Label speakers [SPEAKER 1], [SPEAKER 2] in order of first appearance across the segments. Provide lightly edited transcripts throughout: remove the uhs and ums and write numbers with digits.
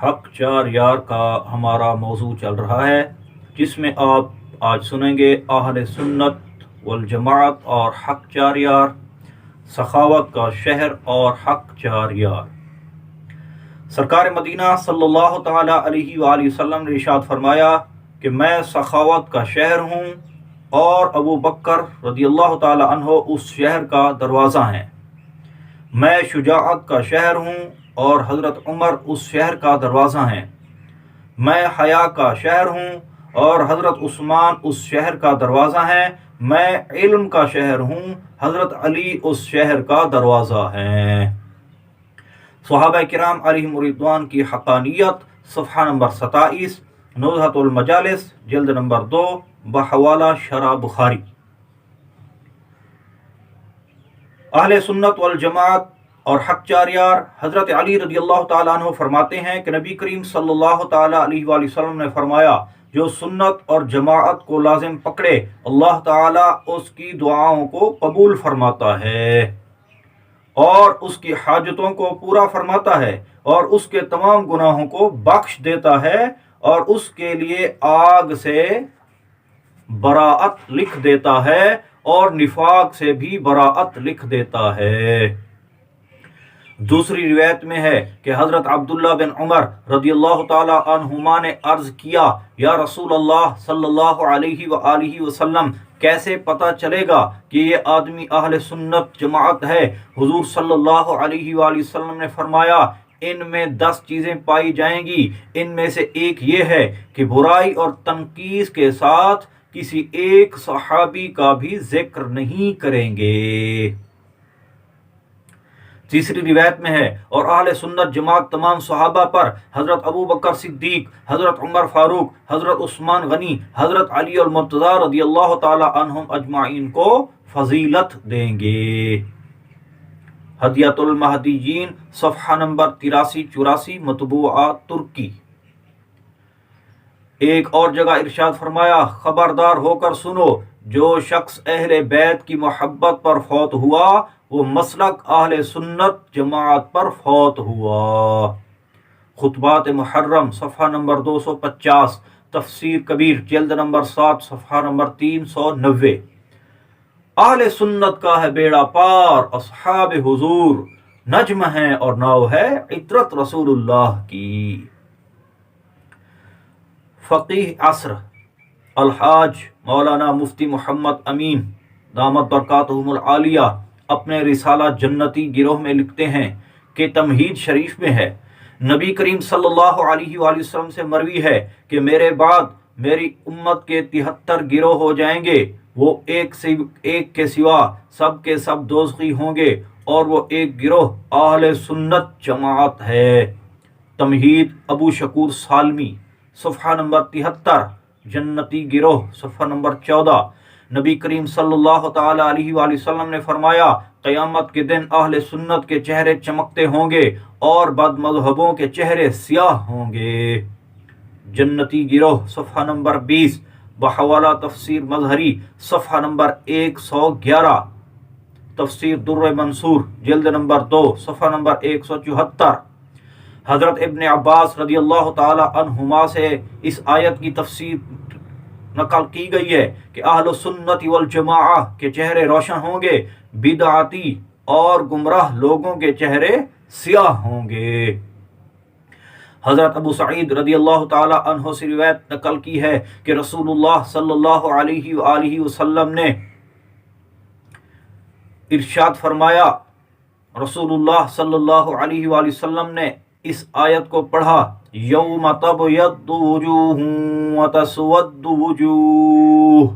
[SPEAKER 1] حق چار یار کا ہمارا موضوع چل رہا ہے، جس میں آپ آج سنیں گے اہل سنت والجماعت اور حق چار یار، سخاوت کا شہر اور حق چار یار۔ سرکار مدینہ صلی اللہ تعالی علیہ وآلہ وسلم نے ارشاد فرمایا کہ میں سخاوت کا شہر ہوں اور ابو بکر رضی اللہ تعالی عنہ اس شہر کا دروازہ ہیں۔ میں شجاعت کا شہر ہوں اور حضرت عمر اس شہر کا دروازہ ہیں۔ میں حیا کا شہر ہوں اور حضرت عثمان اس شہر کا دروازہ ہیں۔ میں علم کا شہر ہوں، حضرت علی اس شہر کا دروازہ ہیں۔ صحابہ کرام علیہم رضوان کی حقانیت، صفحہ نمبر 27، نزہۃ المجالس، جلد نمبر 2، بحوالہ شرح بخاری۔ اہل سنت والجماعت اور حق چار یار حضرت علی رضی اللہ تعالیٰ عنہ فرماتے ہیں کہ نبی کریم صلی اللہ تعالیٰ علیہ وآلہ وسلم نے فرمایا، جو سنت اور جماعت کو لازم پکڑے اللہ تعالیٰ اس کی دعاؤں کو قبول فرماتا ہے اور اس کی حاجتوں کو پورا فرماتا ہے اور اس کے تمام گناہوں کو بخش دیتا ہے اور اس کے لیے آگ سے براءت لکھ دیتا ہے اور نفاق سے بھی براءت لکھ دیتا ہے۔ دوسری روایت میں ہے کہ حضرت عبداللہ بن عمر رضی اللہ تعالی عنہما نے عرض کیا، یا رسول اللہ صلی اللہ علیہ وآلہ وسلم، کیسے پتہ چلے گا کہ یہ آدمی اہل سنت جماعت ہے؟ حضور صلی اللہ علیہ وآلہ وسلم نے فرمایا، ان میں 10 چیزیں پائی جائیں گی، ان میں سے ایک یہ ہے کہ برائی اور تنقیص کے ساتھ کسی ایک صحابی کا بھی ذکر نہیں کریں گے۔ تیسری روایت میں ہے، اور اہل سنت جماعت تمام صحابہ پر حضرت ابو بکر صدیق، حضرت عمر فاروق، حضرت عثمان غنی، حضرت علی المرتضی رضی اللہ تعالی عنہم اجمعین کو فضیلت دیں گے۔ ہدیۃ المہدیین، صفحہ نمبر 83-84، مطبوعہ ترکی۔ ایک اور جگہ ارشاد فرمایا، خبردار ہو کر سنو، جو شخص اہل بیت کی محبت پر فوت ہوا وہ مسلک اہل سنت جماعت پر فوت ہوا۔ خطبات محرم، صفحہ نمبر 250، تفسیر کبیر، جلد نمبر 7، صفحہ نمبر 390۔ اہل سنت کا ہے بیڑا پار، اصحاب حضور نجم ہیں اور ناؤ ہے عطرت رسول اللہ کی۔ فقیہ عصر الحاج مولانا مفتی محمد امین دامت برکاتہم العالیہ اپنے رسالہ جنتی گروہ میں لکھتے ہیں کہ تمہید شریف میں ہے، نبی کریم صلی اللہ علیہ وآلہ وسلم سے مروی ہے کہ میرے بعد میری امت کے 73 گروہ ہو جائیں گے، وہ ایک کے سوا سب کے سب دوزخی ہوں گے، اور وہ ایک گروہ اہل سنت جماعت ہے۔ تمہید ابو شکور سالمی، صفحہ نمبر 73، جنتی گروہ، صفحہ نمبر 14۔ نبی کریم صلی اللہ تعالی علیہ وآلہ وسلم نے فرمایا، قیامت کے دن اہل سنت کے چہرے چمکتے ہوں گے اور بد مذہبوں کے چہرے سیاہ ہوں گے۔ جنتی گروہ، صفحہ نمبر 20، بحوالہ تفسیر مظہری، صفحہ نمبر 111، تفسیر در منصور، جلد نمبر 2، صفحہ نمبر 174۔ حضرت ابن عباس رضی اللہ تعالی عنہما سے اس آیت کی تفسیر نقل کی گئی ہے کہ اہل سنت والجماعہ کے چہرے روشن ہوں گے، بدعتی اور گمراہ لوگوں کے چہرے سیاہ ہوں گے۔ حضرت ابو سعید رضی اللہ تعالی عنہ سے روایت نقل کی ہے کہ رسول اللہ صلی اللہ علیہ وآلہ وسلم نے ارشاد فرمایا، رسول اللہ صلی اللہ علیہ وآلہ وسلم نے اس آیت کو پڑھا، یوم تبیض وجوہ وتسود وجوہ،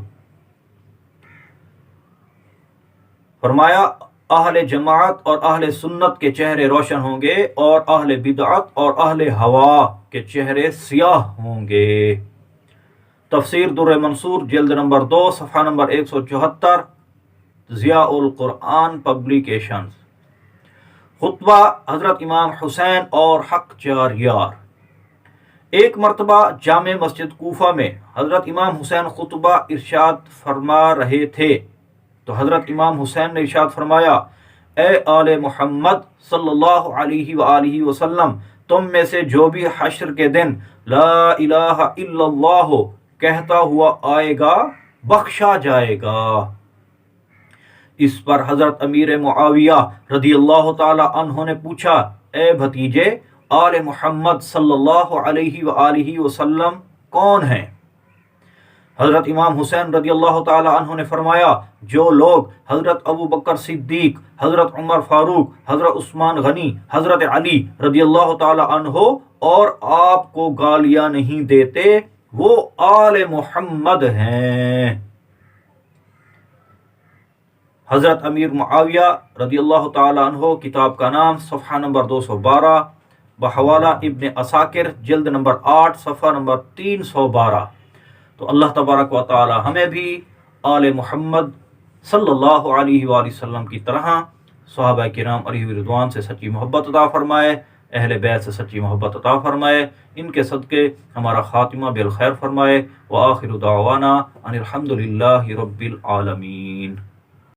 [SPEAKER 1] فرمایا اہل جماعت اور اہل سنت کے چہرے روشن ہوں گے اور اہل بدعت اور اہل ہوا کے چہرے سیاہ ہوں گے۔ تفسیر در منصور، جلد نمبر 2، صفحہ نمبر 174، ضیاء القرآن پبلیکیشنز۔ خطبہ حضرت امام حسین اور حق چار یار۔ ایک مرتبہ جامع مسجد کوفہ میں حضرت امام حسین خطبہ ارشاد فرما رہے تھے تو حضرت امام حسین نے ارشاد فرمایا، اے آل محمد صلی اللہ علیہ وآلہ وسلم، تم میں سے جو بھی حشر کے دن لا الہ الا اللہ کہتا ہوا آئے گا بخشا جائے گا۔ اس پر حضرت امیر معاویہ رضی اللہ تعالی عنہ نے پوچھا، اے بھتیجے، آل محمد صلی اللہ علیہ وآلہ وسلم کون ہیں؟ حضرت امام حسین رضی اللہ تعالی عنہ نے فرمایا، جو لوگ حضرت ابو بکر صدیق، حضرت عمر فاروق، حضرت عثمان غنی، حضرت علی رضی اللہ تعالی عنہ اور آپ کو گالیاں نہیں دیتے وہ آل محمد ہیں۔ حضرت امیر معاویہ رضی اللہ تعالی عنہ، کتاب کا نام صفحہ نمبر 212 بحوالہ ابن عساکر، جلد نمبر 8 صفحہ نمبر 312۔ تو اللہ تبارک و تعالی ہمیں بھی آل محمد صلی اللہ علیہ وآلہ وسلم کی طرح صحابہ کرام علیہ رضوان سے سچی محبت عطا فرمائے، اہل بیت سے سچی محبت عطا فرمائے، ان کے صدقے ہمارا خاتمہ بالخیر فرمائے۔ وآخر دعوانا ان الحمد للہ رب العالمین۔